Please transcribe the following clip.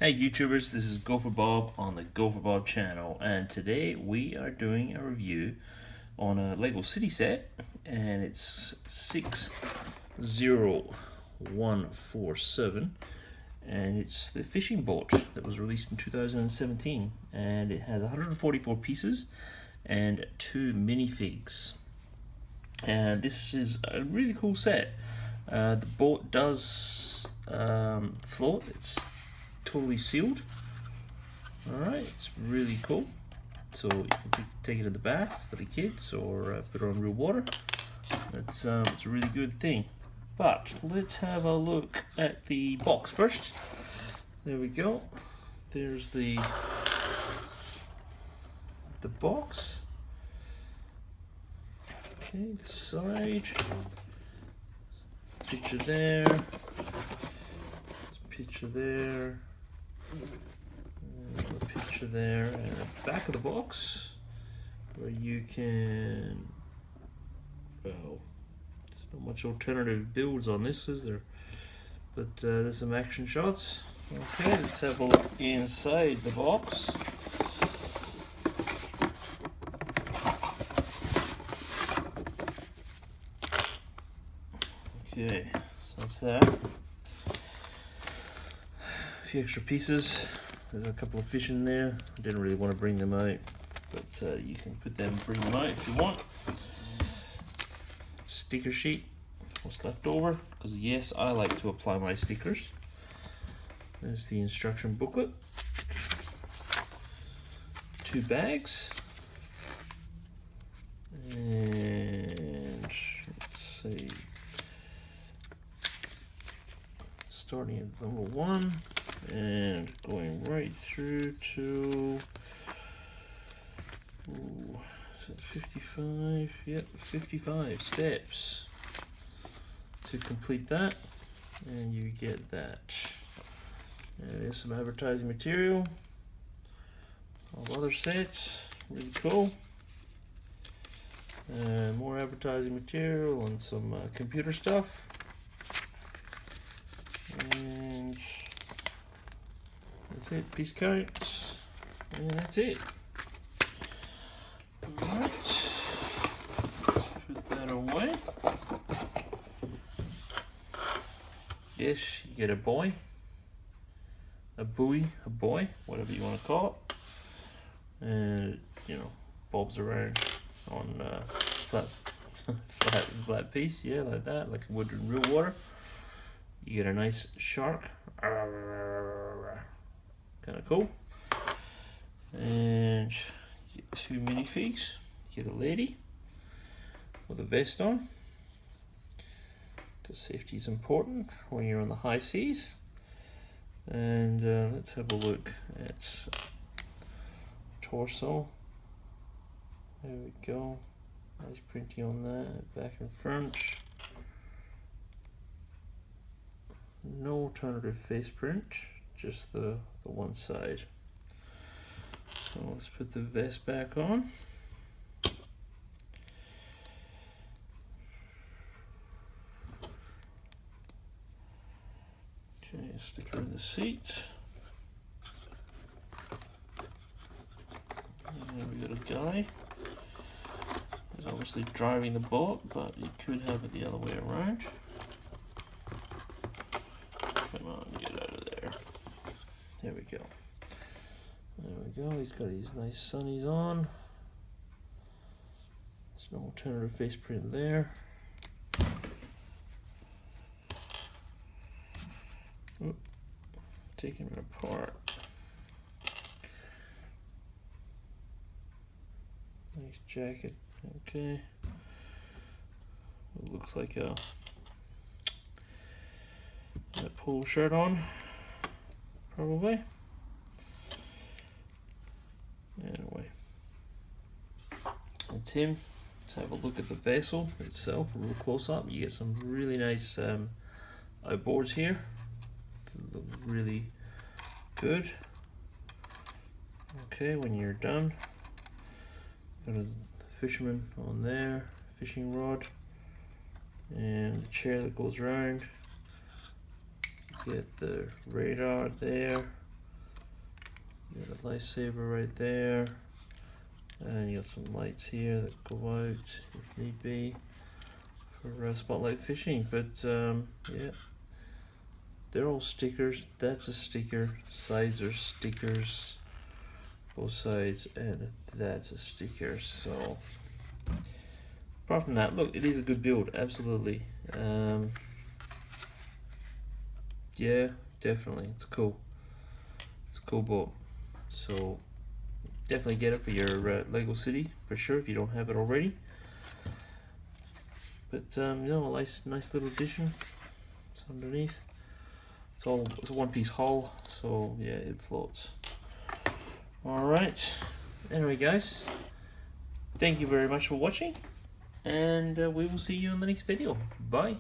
Hey YouTubers, this is Gopher Bob on the Gopher Bob channel, and today we are doing a review on a Lego City set, and it's 60147, and it's the fishing boat that was released in 2017, and it has 144 pieces and 2 minifigs. And this is a really cool set. The boat does float. It's totally sealed. Alright, it's really cool. So you can take it to the bath for the kids, or put it on real water. It's a really good thing. But let's have a look at the box first. There we go. There's the box. Okay, the side. Picture there. Picture there. A picture there, and the back of the box where you can, well, there's not much alternative builds on this, is there? But there's some action shots. Okay, let's have a look inside the box. Okay, so that's that. A few extra pieces. There's a couple of fish in there. I didn't really want to bring them out, but you can bring them out if you want. Sticker sheet, what's left over, because yes, I like to apply my stickers. There's the instruction booklet. 2 bags. And let's see. Starting at number 1. And going right through to, is that 55? Yep, 55 steps to complete that, and you get that. And there's some advertising material of other sets, really cool. And more advertising material and some computer stuff. And that's it, piece counts, and that's it. Alright, put that away. Yes, you get a buoy, a buoy, a boy, whatever you want to call it. And, you know, bobs around on flat piece, yeah, like that, like it would in real water. You get a nice shark. Kind of cool. And you get 2 minifigs. You get a lady with a vest on, because safety is important when you're on the high seas. And let's have a look at torso. There we go. Nice printing on that, back and front. No alternative face print, just the one side. So let's put the vest back on. Okay, stick her in the seat. And we got a guy. He's obviously driving the boat, but you could have it the other way around. Come on, get out of there. There we go. There we go. He's got his nice sunnies on. There's no alternative face print there. Oop. Taking it apart. Nice jacket. Okay. It looks like a polo shirt on, probably. Anyway, that's him. Let's have a look at the vessel itself, a real close up. You get some really nice outboards here. They look really good. Okay, when you're done, got a fisherman on there, fishing rod, and the chair that goes around. Get the radar there, You got a lightsaber right there, and you got some lights here that go out if need be for spotlight fishing. But yeah, they're all stickers. That's a sticker. Sides are stickers, both sides, and that's a sticker. So apart from that, look, it is a good build, absolutely. Yeah, definitely, it's cool. It's a cool boat. So definitely get it for your Lego City for sure if you don't have it already. But you know, a nice little addition. It's underneath. It's a one-piece hull, so yeah, it floats. All right. Anyway, guys, thank you very much for watching, and we will see you in the next video. Bye.